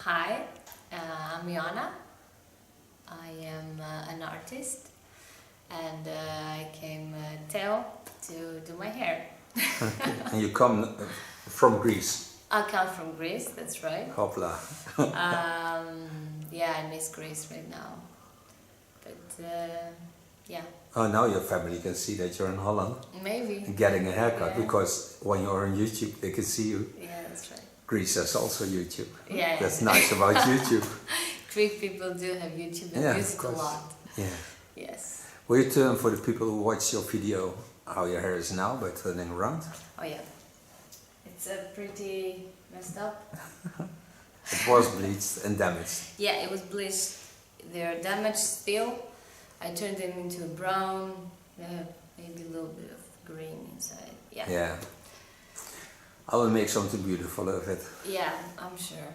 Hi, I'm Ioanna. I am an artist and I came Theo to do my hair. Okay. And you come from Greece? I come from Greece, that's right. Hopla. Yeah, I miss Greece right now. But yeah. Oh, now your family can see that you're in Holland. Maybe. Getting a haircut, Yeah. because when you're on YouTube they can see you. Yeah, that's right. Greece has also YouTube. Yeah. That's nice about YouTube. Greek people do have YouTube and Yeah, use of it a course. lot. Yeah. Yes. Will you turn for the people who watch your video how your hair is now by turning around? Oh yeah. It's pretty messed up. It was bleached and damaged. Yeah, it was bleached. They're damaged still. I turned them into brown. They have maybe a little bit of green inside. Yeah. Yeah. I will make something beautiful of it. Yeah, I'm sure.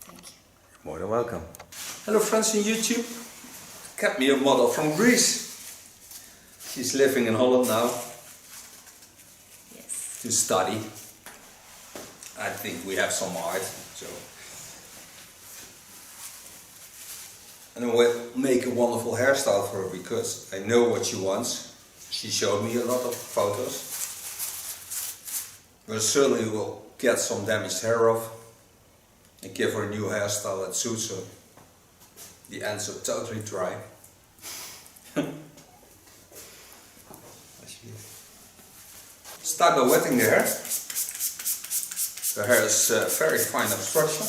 Thank you. More than welcome. Hello friends on YouTube. Kept me a model from Greece. She's living in Holland now Yes. to study. I think we have some art, so. And I will make a wonderful hairstyle for her because I know what she wants. She showed me a lot of photos. We certainly will get some damaged hair off and give her a new hairstyle that suits her. The ends are totally dry. Start by wetting the hair. The hair is very fine of structure.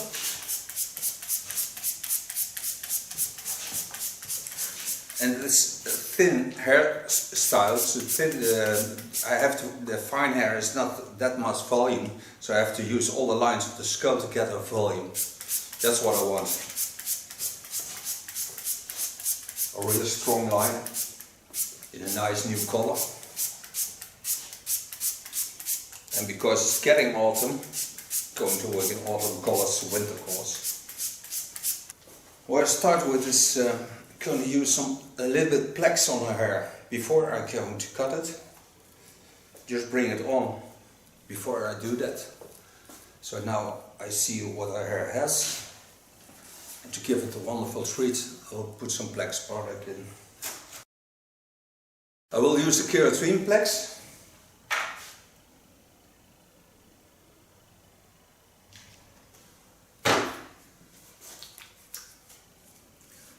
And it's a thin hairstyle, so thin, the fine hair is not that much volume, so I have to use all the lines of the skull to get a volume. That's what I want. A really strong line in a nice new color. And because it's getting autumn, going to work in autumn colors, winter colors. What I start with is going to use a little bit plex on her hair before I'm going to cut it. Just bring it on before I do that. So now I see what her hair has. And to give it a wonderful treat, I'll put some plex product in. I will use the keratin plex.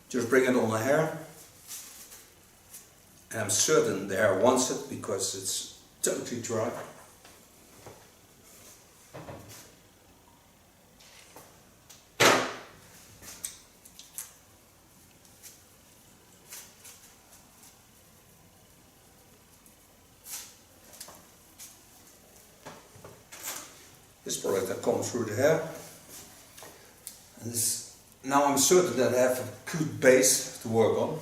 Just bring it on the hair, and I'm certain the hair wants it because it's totally dry. This product that comes through the hair. And this, now I'm certain that I have a good base to work on.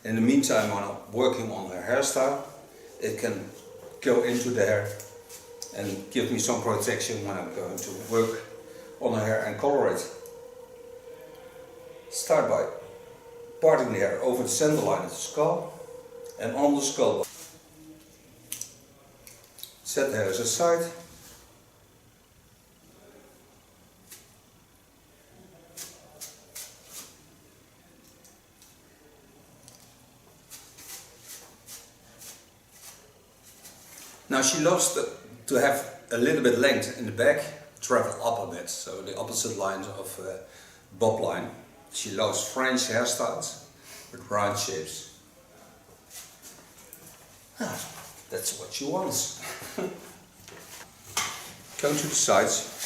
In the meantime, when I'm working on her hairstyle, it can go into the hair and give me some protection when I'm going to work on her hair and color it. Start by parting the hair over the center line of the skull and on the skull. Set the hairs aside. Now she loves to have a little bit length in the back, travel up a bit, so the opposite lines of bob line. She loves French hairstyles with round shapes. That's what she wants. Go to the sides.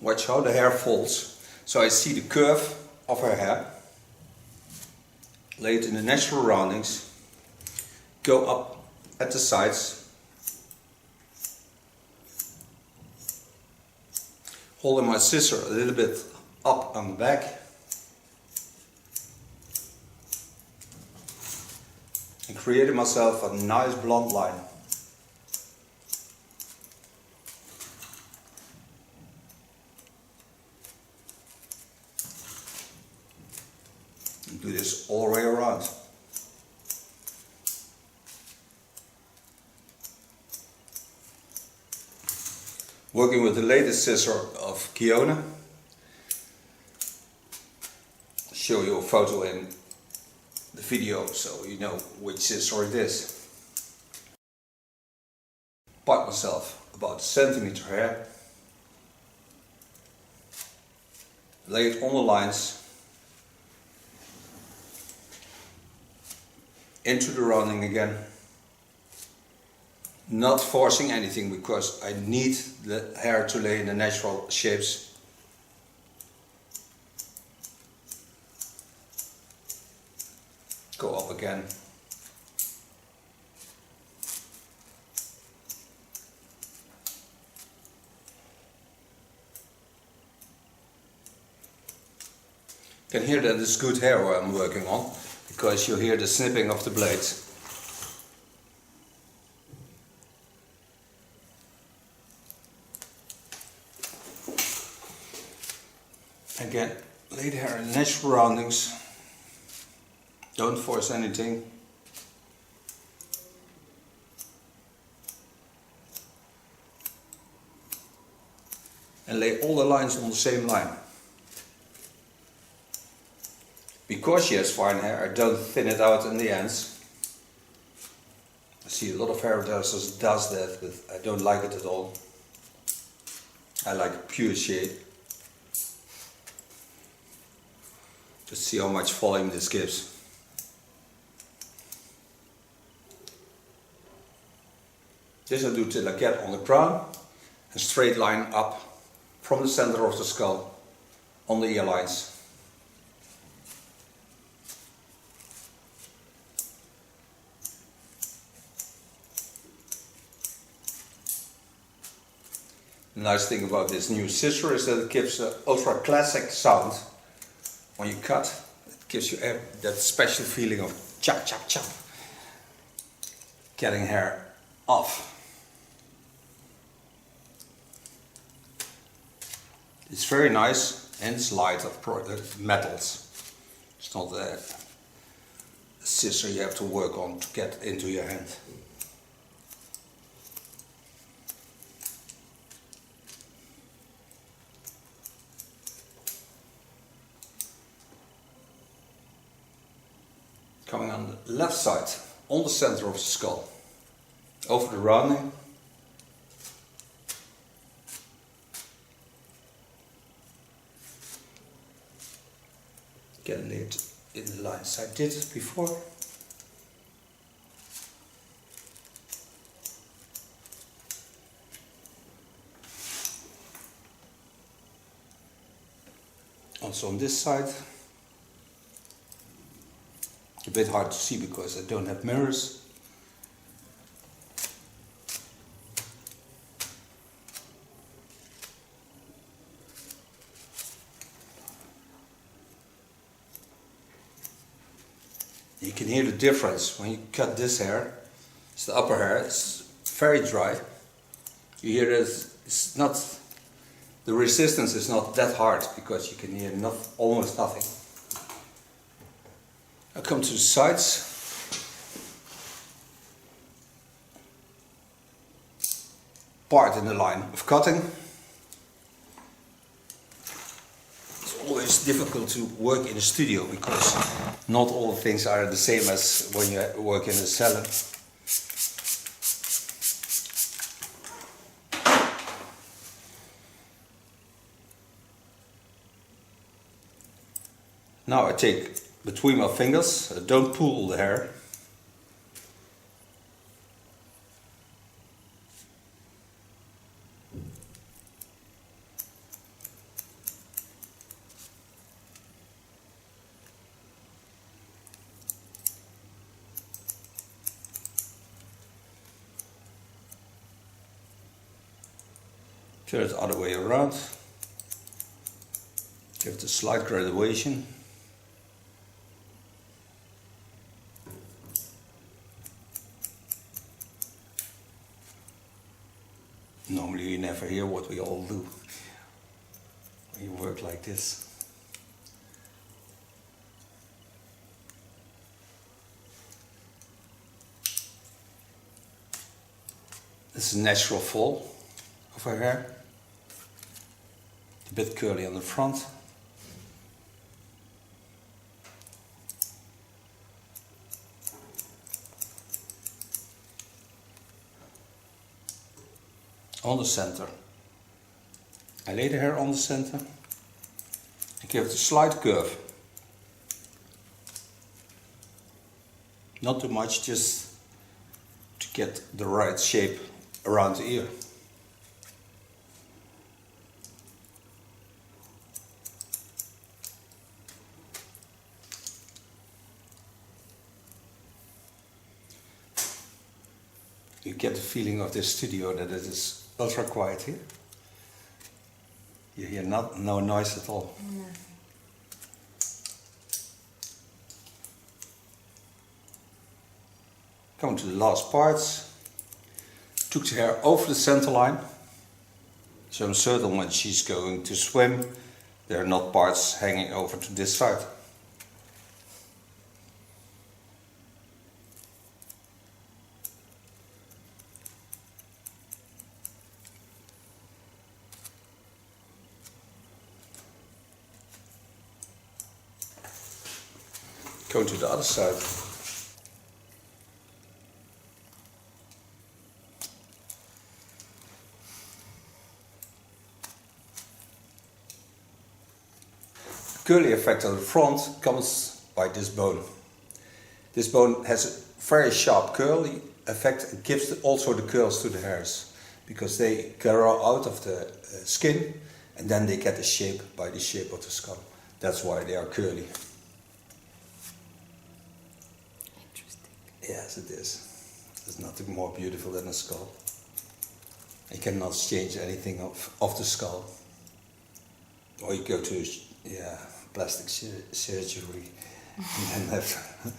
Watch how the hair falls. So I see the curve of her hair. Lay it in the natural roundings, go up at the sides, holding my scissor a little bit up on the back, and creating myself a nice blonde line. Do this all the way around. Working with the latest scissor of Ioanna. Show you a photo in the video so you know which scissor it is. Part myself about a centimeter hair. Lay it on the lines. Into the rounding again. Not forcing anything because I need the hair to lay in the natural shapes. Go up again. You can hear that it's good hair where I'm working on, because you hear the snipping of the blades. Again, lay the hair in natural roundings. Don't force anything. And lay all the lines on the same line. Because she has fine hair, I don't thin it out in the ends. I see a lot of hairdressers does that, but I don't like it at all. I like a pure shade. Just see how much volume this gives. This I do till I get on the crown, and straight line up from the center of the skull on the ear lines. The nice thing about this new scissor is that it gives an ultra classic sound. When you cut, it gives you that special feeling of chop chop chop. Getting hair off. It's very nice and it's light of metals. It's not a scissor you have to work on to get into your hand. Coming on the left side, on the center of the skull, over the rounding. Get it in the lines I did before. Also on this side. A bit hard to see because I don't have mirrors. You can hear the difference when you cut this hair. It's the upper hair, it's very dry. You hear that it's not, the resistance is not that hard because you can hear almost nothing. I come to the sides. Part in the line of cutting. It's always difficult to work in a studio because not all things are the same as when you work in a salon. Now I take between my fingers, don't pull the hair. Turn it the other way around. Give it a slight graduation. Normally you never hear what we all do when you work like this. This is a natural fall of her hair. A bit curly on the front. On the center. I lay the hair on the center and give it a slight curve. Not too much, just to get the right shape around the ear. You get the feeling of this studio that it is ultra quiet here. You hear no noise at all. No. Come to the last parts. Took the hair over the center line. So I'm certain when she's going to swim, there are not parts hanging over to this side. Go to the other side. The curly effect on the front comes by this bone. This bone has a very sharp curly effect. It gives also the curls to the hairs because they grow out of the skin and then they get a shape by the shape of the skull. That's why they are curly. Yes, it is. There's nothing more beautiful than a skull. You cannot change anything of the skull. Or you go to plastic surgery and then have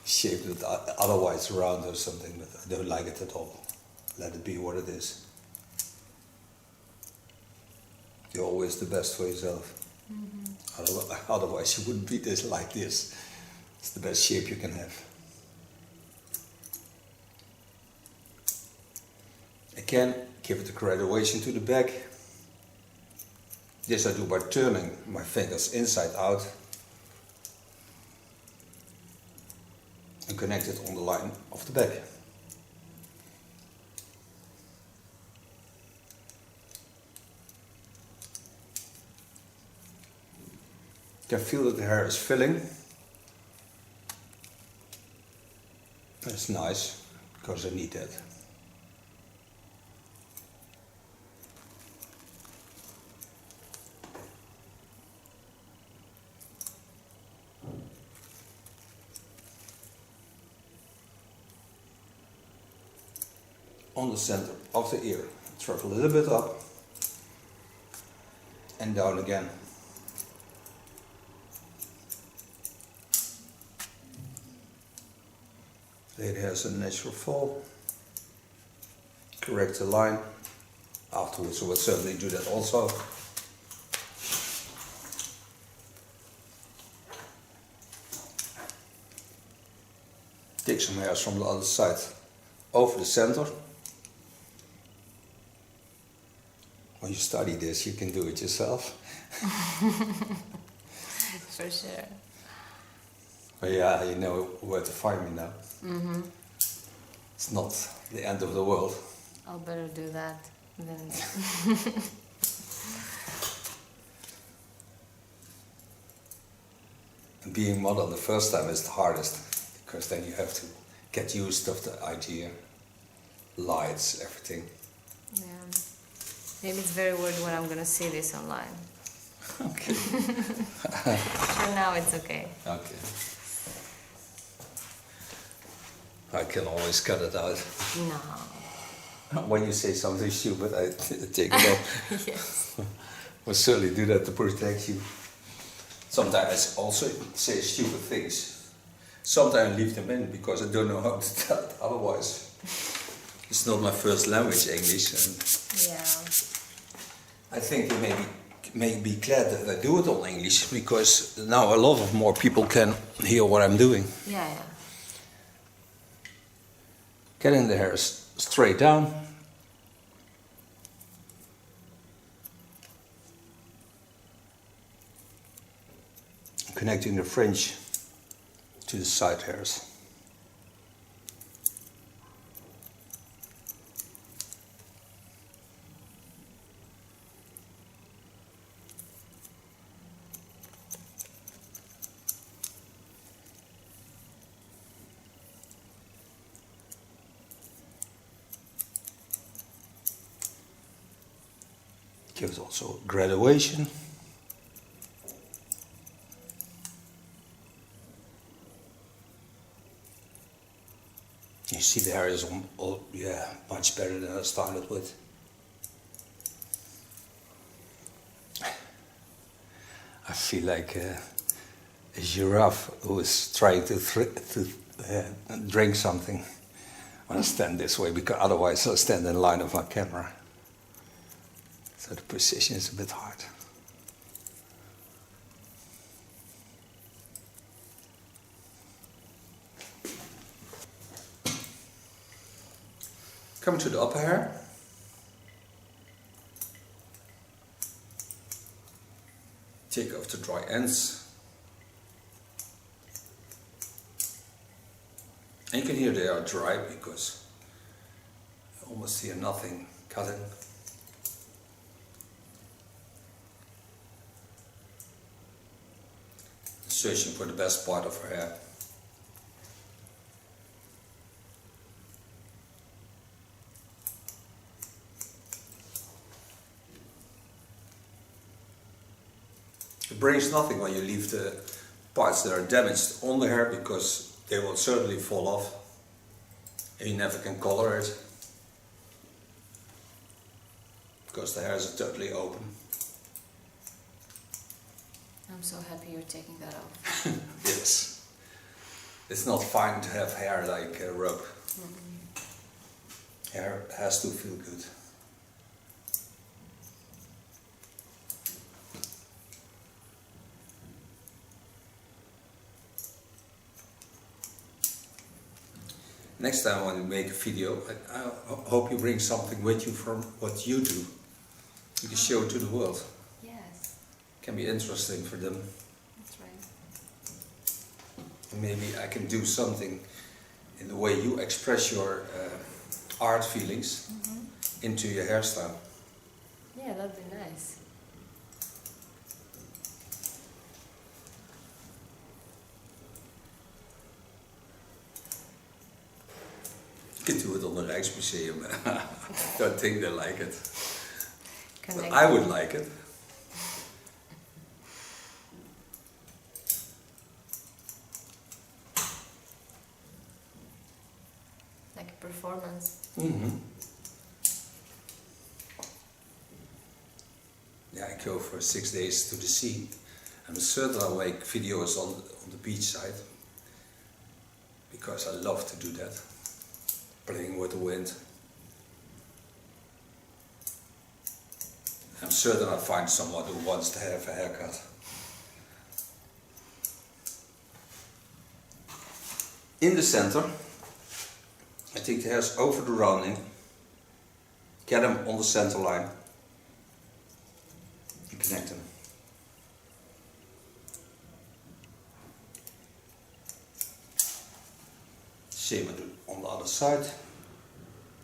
shaped it otherwise around or something, but I don't like it at all. Let it be what it is. You're always the best for yourself. Mm-hmm. Otherwise you wouldn't be like this. It's the best shape you can have. Again, give it a graduation to the back. This I do by turning my fingers inside out and connect it on the line of the back. You can feel that the hair is filling. That's nice, because I need that. On the center of the ear, travel a little bit up and down again. Lady has a natural fall. Correct the line. Afterwards I will certainly do that also. Take some hairs from the other side over the center. When you study this, you can do it yourself. For sure. But yeah, you know where to find me now. Mm-hmm. It's not the end of the world. I'll better do that then. Being model the first time is the hardest, because then you have to get used to the idea, lights, everything. Yeah. Maybe it's very weird when I'm gonna see this online. Okay. For now it's okay. Okay. I can always cut it out. No. When you say something stupid, I take it off. Yes. We'll certainly do that to protect you. Sometimes I also say stupid things. Sometimes I leave them in because I don't know how to tell it otherwise. It's not my first language, English. And Yeah. I think you may be glad that I do it all English, because now a lot of more people can hear what I'm doing. Yeah, yeah. Getting the hair straight down. connecting the fringe to the side hairs. Gives also graduation. You see the hair is much better than I started with. I feel like a giraffe who is trying to drink something when I stand this way, because otherwise I'll stand in line of my camera. So the position is a bit hard. Come to the upper hair. Take off the dry ends. And you can hear they are dry because I almost hear nothing cutting. Searching for the best part of her hair. It brings nothing when you leave the parts that are damaged on the hair, because they will certainly fall off and you never can color it because the hair is totally open. I'm so happy you're taking that off. Yes. It's not fine to have hair like a rope. Hair has to feel good. Next time when you make a video, I hope you bring something with you from what you do. You can show it to the world. Yes. Can be interesting for them. That's right. And maybe I can do something in the way you express your art feelings into your hairstyle. Yeah, that'd be nice. You can do it on the Rijksmuseum. Don't think they like it. But Connect. I would like it. Like a performance. Yeah, I go for 6 days to the sea. I'm certain I'll make videos on the beach side, because I love to do that. Playing with the wind. I'm certain I'll find someone who wants to have a haircut. In the center, I take the hairs over the rounding, get them on the center line, and connect them. Same I do on the other side,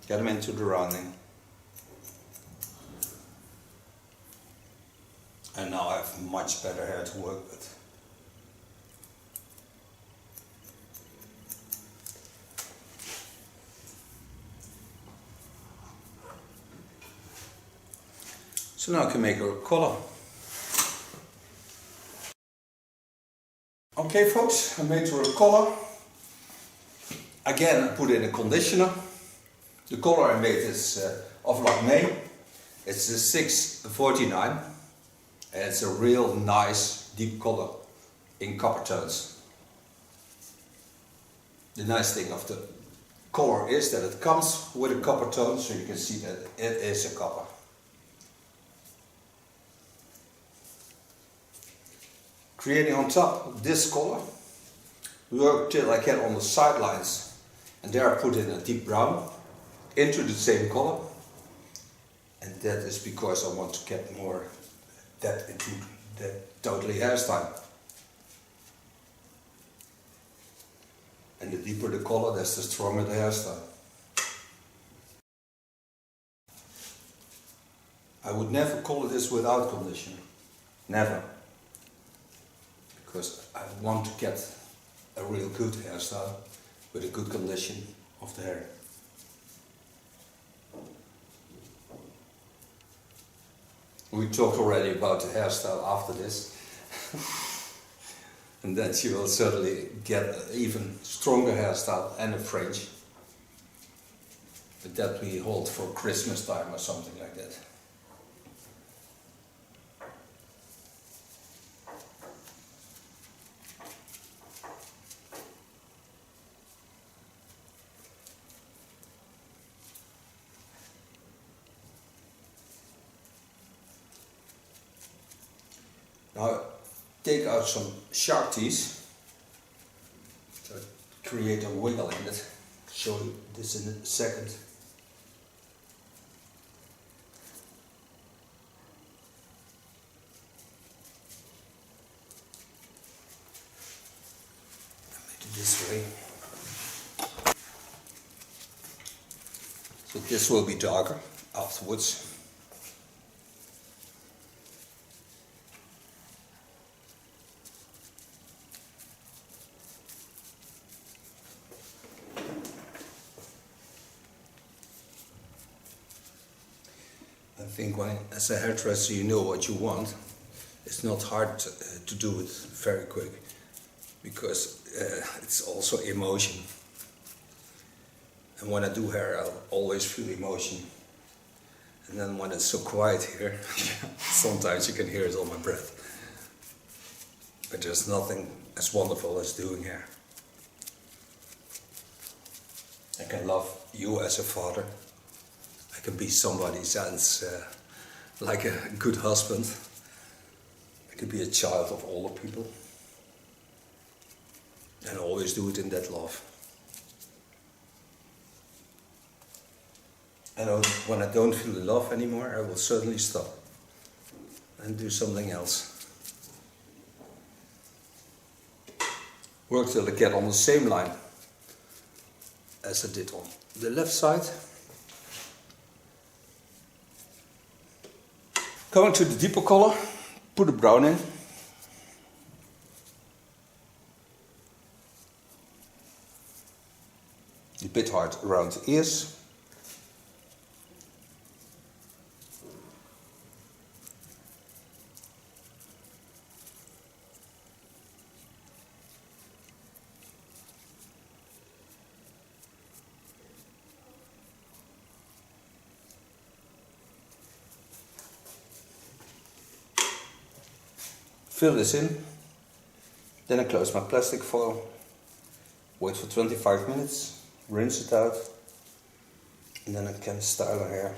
get them into the rounding. And now I have much better hair to work with. So now I can make her color. Okay folks, I made her a color. Again, I put in a conditioner. The color I made is of Lakmé. It's a 649. And it's a real nice deep color in copper tones. The nice thing of the color is that it comes with a copper tone, so you can see that it is a copper. Creating on top this color, work till I get on the sidelines, and there I put in a deep brown into the same color, and that is because I want to get more depth into the totally hairstyle. And the deeper the color, that's the stronger the hairstyle. I would never color this without conditioner. Never. Because I want to get a real good hairstyle with a good condition of the hair. We talked already about the hairstyle after this. And then she will certainly get an even stronger hairstyle and a fringe. But that we hold for Christmas time or something like that. Now take out some sharp teeth to create a wiggle in it. Show you this in a second. Make it this way. So this will be darker afterwards. I think as a hairdresser you know what you want. It's not hard to do it very quick because it's also emotion. And when I do hair I'll always feel emotion. And then when it's so quiet here, sometimes you can hear it on my breath. But there's nothing as wonderful as doing hair. I can love you as a father. I can be somebody else, like a good husband. I can be a child of all the people. And always do it in that love. And when I don't feel the love anymore, I will certainly stop and do something else. Work till I get on the same line as I did on the left side. Going to the deeper color, put a brown in. A bit hard around the ears. Fill this in, then I close my plastic foil, wait for 25 minutes, rinse it out, and then I can style her hair.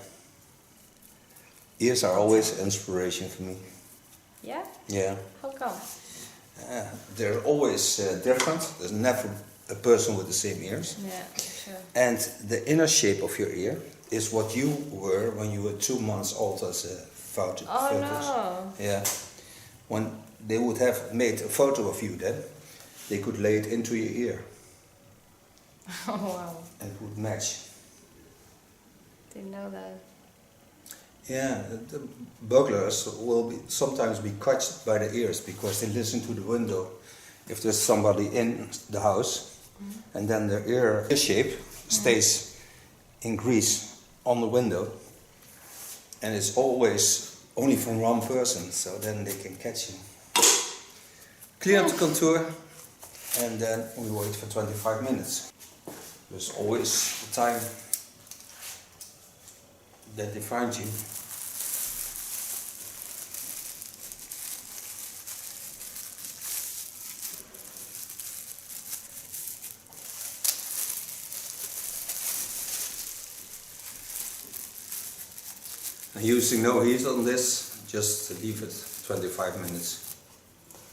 Ears are always an inspiration for me. Yeah? Yeah. How come? They're always different. There's never a person with the same ears. Yeah, sure. And the inner shape of your ear is what you were when you were 2 months old as a photo. Oh photos. no! Yeah. When they would have made a photo of you then, they could lay it into your ear. Oh wow. And it would match. Didn't know that. Yeah, the burglars will sometimes be caught by the ears because they listen to the window if there's somebody in the house, and then their ear shape stays in grease on the window, and it's always only from one person, so then they can catch him. Clean up the contour, and then we wait for 25 minutes. There's always the time that they find you. I'm using no heat on this, just to leave it 25 minutes.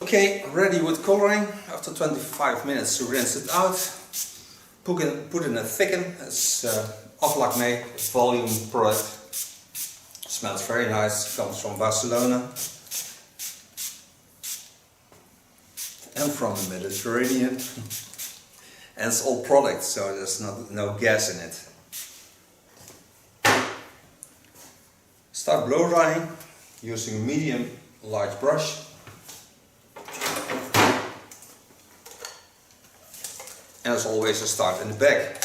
Okay, ready with coloring. After 25 minutes to rinse it out. Put in a thicken. It's Aflac made volume product. Smells very nice, comes from Barcelona. And from the Mediterranean. And it's all product, so there's no gas in it. Start blow drying using a medium large brush. And as always, I start in the back.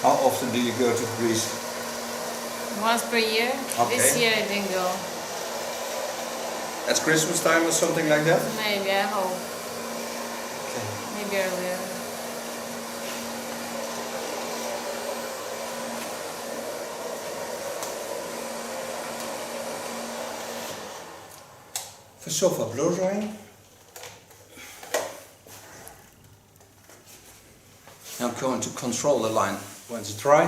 How often do you go to Greece? Once per year. Okay. This year I didn't go. At Christmas time or something like that? Maybe, I hope. Okay. Maybe I will. For sofa blow drying. Now I'm going to control the line. When it's dry,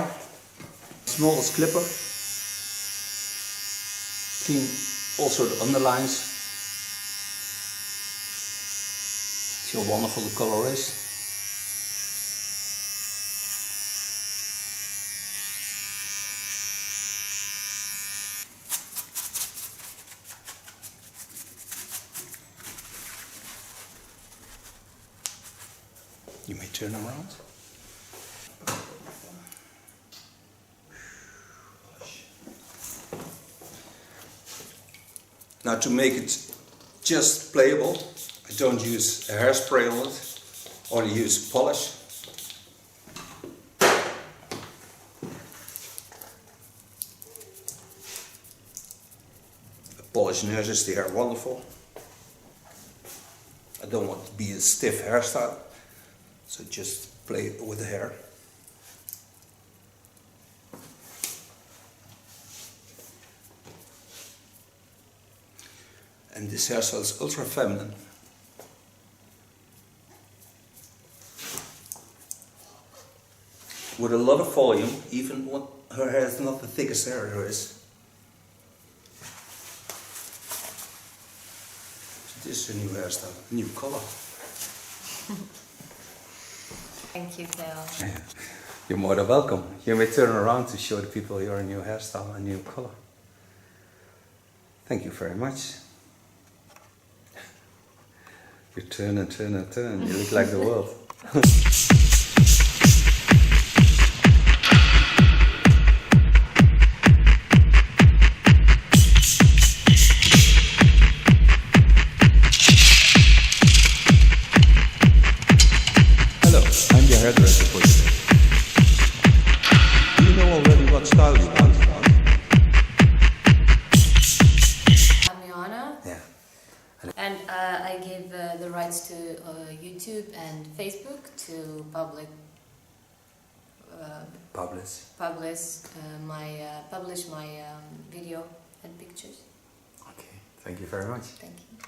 smallest clipper. Clean also the underlines. See how wonderful the color is. You may turn them around. Now to make it just playable, I don't use a hairspray on it, only use polish. The polish nurses, they are wonderful. I don't want to be a stiff hairstyle, so just play with the hair. And this hairstyle is ultra feminine. With a lot of volume, even when her hair is not the thickest hair there is. So this is a new hairstyle, a new color. Thank you, Theo. You're more than welcome. You may turn around to show the people your new hairstyle and new color. Thank you very much. You turn and turn and turn. You look like the world. Hello, I'm your hairdresser for today. Do you know already what style you want? I'm Ioanna. Yeah. And I give the rights to YouTube and Facebook to publish my video and pictures. Okay, thank you very much. Thank you.